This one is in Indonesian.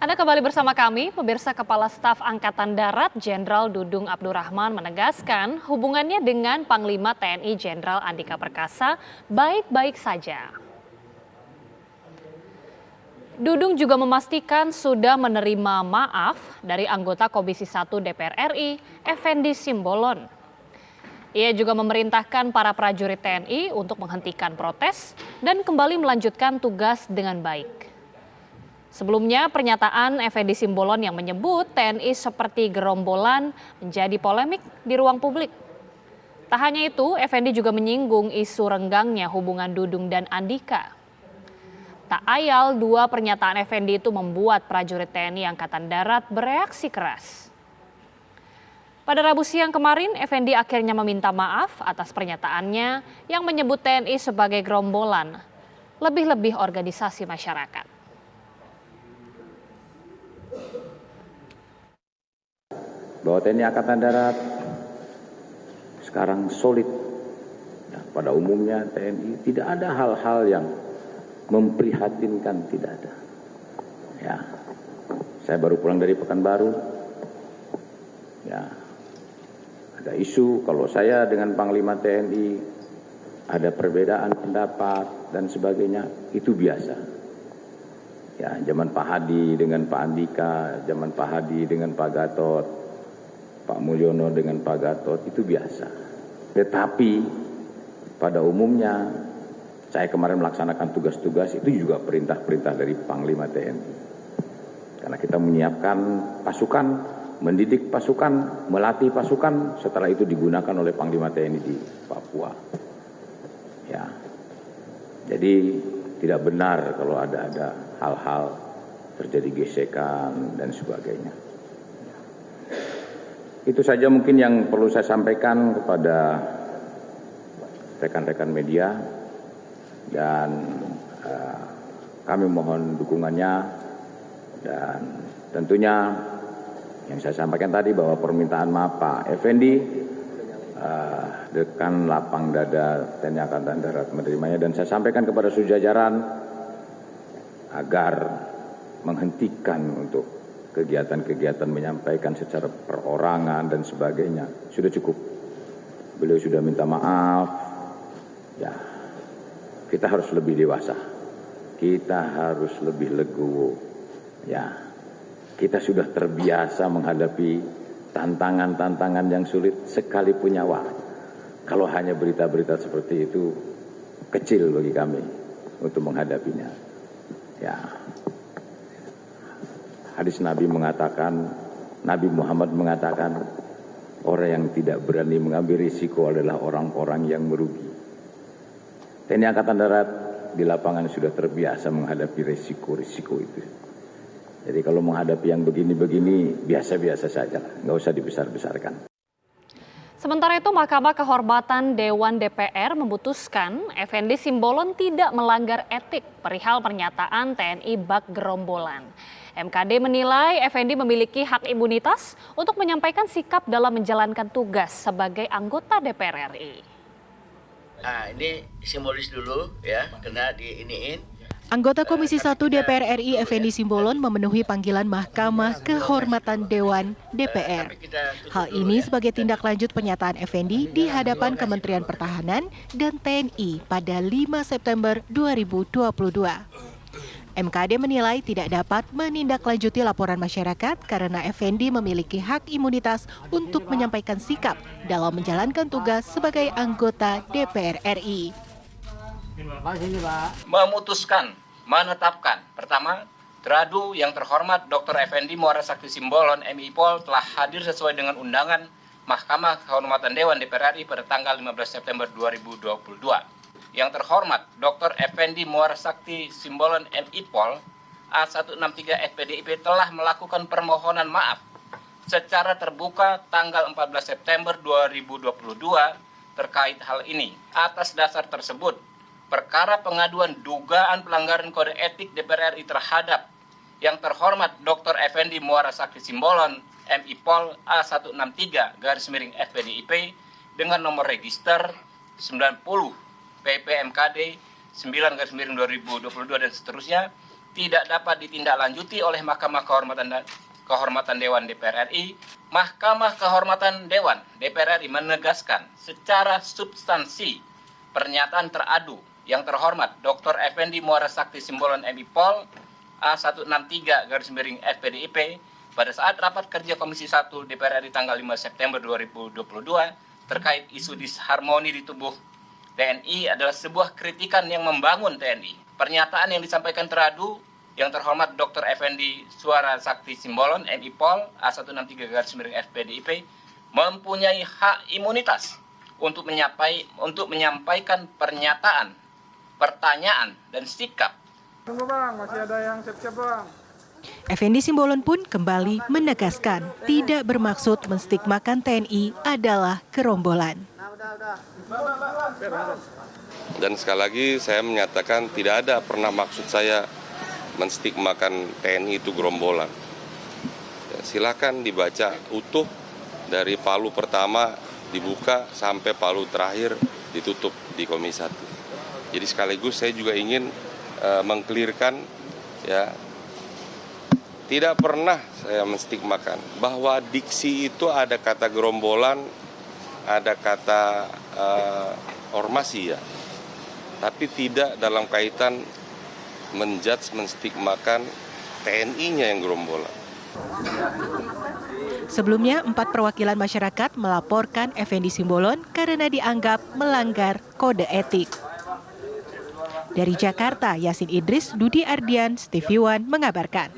Anda kembali bersama kami, pemirsa. Kepala Staf Angkatan Darat Jenderal Dudung Abdurrahman menegaskan hubungannya dengan Panglima TNI Jenderal Andika Perkasa baik-baik saja. Dudung juga memastikan sudah menerima maaf dari anggota Komisi 1 DPR RI, Effendi Simbolon. Ia juga memerintahkan para prajurit TNI untuk menghentikan protes dan kembali melanjutkan tugas dengan baik. Sebelumnya, pernyataan Effendi Simbolon yang menyebut TNI seperti gerombolan menjadi polemik di ruang publik. Tak hanya itu, Effendi juga menyinggung isu renggangnya hubungan Dudung dan Andika. Tak ayal, dua pernyataan Effendi itu membuat prajurit TNI Angkatan Darat bereaksi keras. Pada Rabu siang kemarin, Effendi akhirnya meminta maaf atas pernyataannya yang menyebut TNI sebagai gerombolan, lebih-lebih organisasi masyarakat. Bahwa TNI Angkatan Darat sekarang solid. Nah, pada umumnya TNI tidak ada hal-hal yang memprihatinkan, tidak ada. Ya, saya baru pulang dari Pekanbaru. Ya, ada isu kalau saya dengan Panglima TNI ada perbedaan pendapat dan sebagainya, itu biasa. Ya, zaman Pak Hadi dengan Pak Andika, zaman Pak Hadi dengan Pak Gatot, Pak Mulyono dengan Pak Gatot, itu biasa. Tetapi pada umumnya saya kemarin melaksanakan tugas-tugas itu juga perintah-perintah dari Panglima TNI. Karena kita menyiapkan pasukan, mendidik pasukan, melatih pasukan, setelah itu digunakan oleh Panglima TNI di Papua. Ya, jadi tidak benar kalau ada hal-hal terjadi gesekan dan sebagainya. Itu saja mungkin yang perlu saya sampaikan kepada rekan-rekan media. Dan kami mohon dukungannya, dan tentunya yang saya sampaikan tadi bahwa permintaan maaf Pak Effendi dengan lapang dada TNI Angkatan Darat menerimanya, dan saya sampaikan kepada seluruh jajaran agar menghentikan untuk kegiatan-kegiatan menyampaikan secara perorangan dan sebagainya. Sudah cukup. Beliau sudah minta maaf. Ya, kita harus lebih dewasa, kita harus lebih legowo. Ya, kita sudah terbiasa menghadapi tantangan-tantangan yang sulit sekalipun nyawa. Kalau hanya berita-berita seperti itu, kecil bagi kami untuk menghadapinya. Ya, hadis Nabi mengatakan, Nabi Muhammad mengatakan, orang yang tidak berani mengambil risiko adalah orang-orang yang merugi. TNI Angkatan Darat di lapangan sudah terbiasa menghadapi risiko-risiko itu. Jadi kalau menghadapi yang begini-begini, biasa-biasa saja, nggak usah dibesar-besarkan. Sementara itu, Mahkamah Kehormatan Dewan DPR memutuskan Effendi Simbolon tidak melanggar etik perihal pernyataan TNI bak gerombolan. MKD menilai Effendi memiliki hak imunitas untuk menyampaikan sikap dalam menjalankan tugas sebagai anggota DPR RI. Nah, ini simbolis dulu ya, kena diiniin. Anggota Komisi 1 DPR RI Effendi Simbolon memenuhi panggilan Mahkamah Kehormatan Dewan DPR. Hal ini sebagai tindak lanjut pernyataan Effendi di hadapan Kementerian Pertahanan dan TNI pada 5 September 2022. MKD menilai tidak dapat menindaklanjuti laporan masyarakat karena Effendi memiliki hak imunitas untuk menyampaikan sikap dalam menjalankan tugas sebagai anggota DPR RI. Memutuskan, menetapkan, pertama, Teradu yang terhormat Dr. Effendi Muara Sakti Simbolon MIPOL telah hadir sesuai dengan undangan Mahkamah Kehormatan Dewan DPR RI pada tanggal 15 September 2022. Yang terhormat Dr. Effendi Muara Sakti Simbolon MIPOL A163 FPDIP telah melakukan permohonan maaf secara terbuka tanggal 14 September 2022 terkait hal ini. Atas dasar tersebut, perkara pengaduan dugaan pelanggaran kode etik DPR RI terhadap yang terhormat Dr. Effendi Muara Sakti Simbolon MIPOL A163 FPDIP dengan nomor register 90 PPMKD 9/2022 dan seterusnya tidak dapat ditindaklanjuti oleh Mahkamah Kehormatan Dewan DPR RI, Mahkamah Kehormatan Dewan DPR RI menegaskan secara substansi pernyataan teradu yang terhormat Dr. Effendi Muara Sakti Simbolon MI Pol A163-FPDIP pada saat rapat kerja Komisi 1 DPR RI tanggal 5 September 2022 terkait isu disharmoni di tubuh TNI adalah sebuah kritikan yang membangun TNI. Pernyataan yang disampaikan teradu yang terhormat Dr. Effendi Muara Sakti Simbolon MI Pol A163-FPDIP mempunyai hak imunitas untuk menyampaikan pernyataan, pertanyaan, dan sikap. Tunggu Bang, masih ada yang siap-siap Bang. Effendi Simbolon pun kembali menegaskan tidak bermaksud menstigmakan TNI adalah gerombolan. Dan sekali lagi saya menyatakan tidak ada pernah maksud saya menstigmakan TNI itu gerombolan. Ya, silakan dibaca utuh dari Palu pertama dibuka sampai Palu terakhir ditutup di Komisi 1. Jadi sekaligus saya juga ingin mengklirkan ya, tidak pernah saya menstigmakan bahwa diksi itu ada kata gerombolan, ada kata ormasi ya, tapi tidak dalam kaitan menstigmakan TNI-nya yang gerombolan. Sebelumnya, 4 perwakilan masyarakat melaporkan Effendi Simbolon karena dianggap melanggar kode etik. Dari Jakarta, Yasin Idris, Dudi Ardian, Stevie Wan mengabarkan.